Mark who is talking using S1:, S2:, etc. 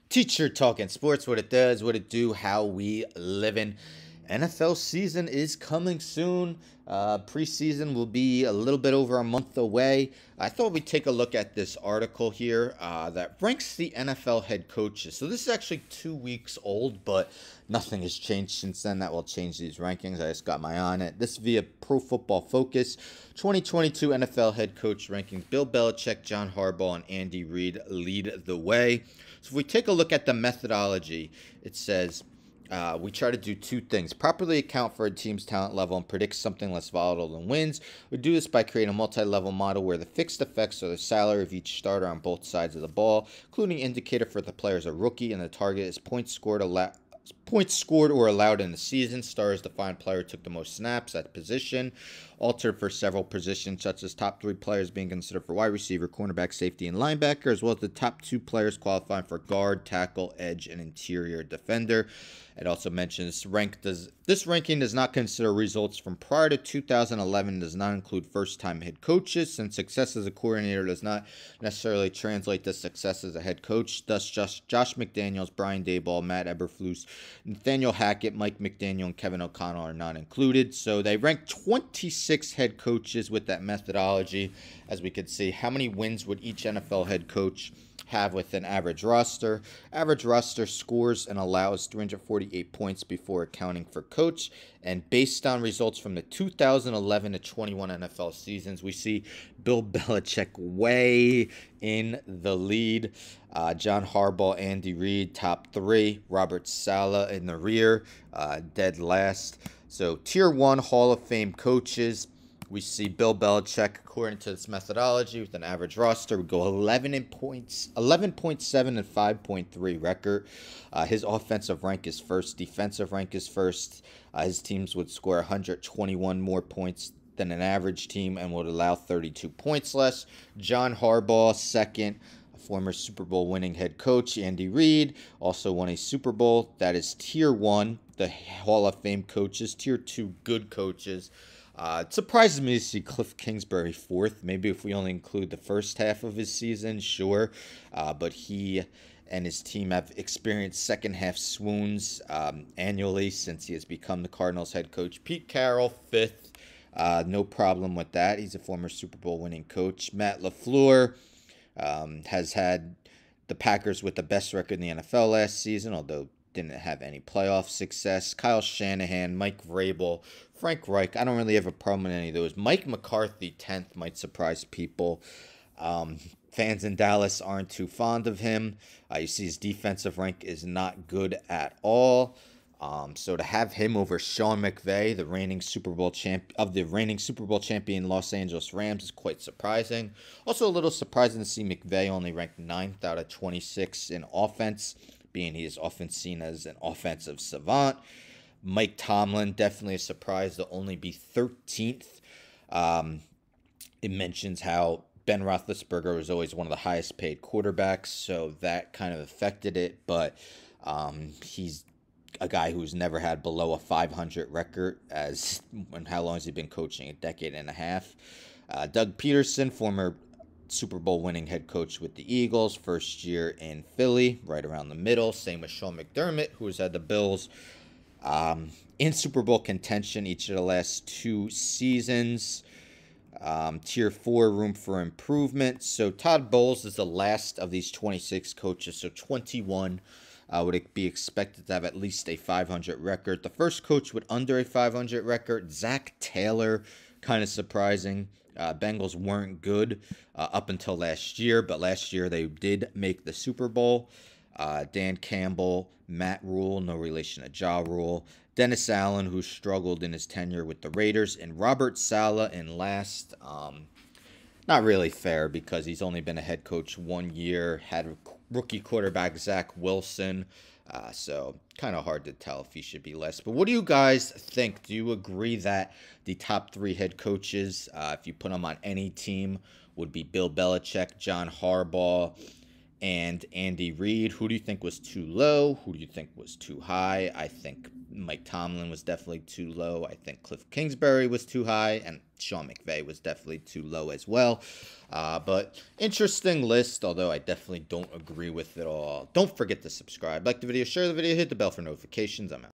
S1: Teacher talking sports, what it does, what it do, how we living. NFL season is coming soon. Preseason will be a little bit over a month away. I thought we'd take a look at this article here that ranks the NFL head coaches. So this is actually 2 weeks old, but nothing has changed since then. That will change these rankings. I just got my eye on it. This via Pro Football Focus. 2022 NFL head coach rankings. Bill Belichick, John Harbaugh, and Andy Reid lead the way. So if we take a look at the methodology, it says we try to do two things. Properly account for a team's talent level and predict something less volatile than wins. We do this by creating a multi-level model where the fixed effects are the salary of each starter on both sides of the ball, including indicator for the player is a rookie, and the target is points scored or allowed in the season. Stars defined player took the most snaps at position, altered for several positions, such as top 3 players being considered for wide receiver, cornerback, safety, and linebacker, as well as the top 2 players qualifying for guard, tackle, edge, and interior defender. It also mentions this ranking does not consider results from prior to 2011, does not include first-time head coaches, since success as a coordinator does not necessarily translate to success as a head coach. Thus, just Josh McDaniels, Brian Daboll, Matt Eberflus, Nathaniel Hackett, Mike McDaniel, and Kevin O'Connell are not included. So they rank 26 head coaches with that methodology. As we could see, how many wins would each NFL head coach have with an average roster? Average roster scores and allows 348 points before accounting for coach. And based on results from the 2011 to 21 NFL seasons, we see Bill Belichick way in the lead. John Harbaugh, Andy Reid, top 3. Robert Saleh in the rear, dead last. So Tier 1 Hall of Fame coaches. We see Bill Belichick, according to this methodology, with an average roster, would go 11 points, 11.7 and 5.3 record. His offensive rank is first. Defensive rank is first. His teams would score 121 more points than an average team and would allow 32 points less. John Harbaugh, second. Former Super Bowl winning head coach. Andy Reid also won a Super Bowl. That is Tier 1, the Hall of Fame coaches. Tier 2, good coaches. It surprises me to see Cliff Kingsbury fourth. Maybe if we only include the first half of his season, sure. But he and his team have experienced second half swoons annually since he has become the Cardinals head coach. Pete Carroll, fifth. No problem with that. He's a former Super Bowl winning coach. Matt LaFleur has had the Packers with the best record in the NFL last season, although didn't have any playoff success. Kyle Shanahan, Mike Vrabel, Frank Reich. I don't really have a problem with any of those. Mike McCarthy, 10th, might surprise people. Fans in Dallas aren't too fond of him. You see his defensive rank is not good at all. So to have him over Sean McVay, the reigning Super Bowl champion Los Angeles Rams, is quite surprising. Also a little surprising to see McVay only ranked 9th out of 26 in offense, being he is often seen as an offensive savant. Mike Tomlin, definitely a surprise to only be 13th. It mentions how Ben Roethlisberger was always one of the highest paid quarterbacks, so that kind of affected it, but he's a guy who's never had below a 500 record. And how long has he been coaching? A decade and a half. Doug Peterson, former Super Bowl winning head coach with the Eagles, first year in Philly, right around the middle. Same with Sean McDermott, who's had the Bills in Super Bowl contention each of the last 2 seasons. Tier 4, room for improvement. So Todd Bowles is the last of these 26 coaches. So 21 would it be expected to have at least a 500 record. The first coach with under a 500 record, Zach Taylor, kind of surprising. Bengals weren't good up until last year, but last year they did make the Super Bowl. Dan Campbell, Matt Rule, no relation to Ja Rule. Dennis Allen, who struggled in his tenure with the Raiders, and Robert Saleh in last. Not really fair because he's only been a head coach 1 year, had rookie quarterback Zach Wilson, so kind of hard to tell if he should be less. But what do you guys think? Do you agree that the top 3 head coaches, if you put them on any team, would be Bill Belichick, John Harbaugh, and Andy Reid. Who do you think was too low? Who do you think was too high? I think Mike Tomlin was definitely too low. I think Cliff Kingsbury was too high, and Sean McVay was definitely too low as well. But interesting list, although I definitely don't agree with it all. Don't forget to subscribe, like the video, share the video, hit the bell for notifications. I'm out.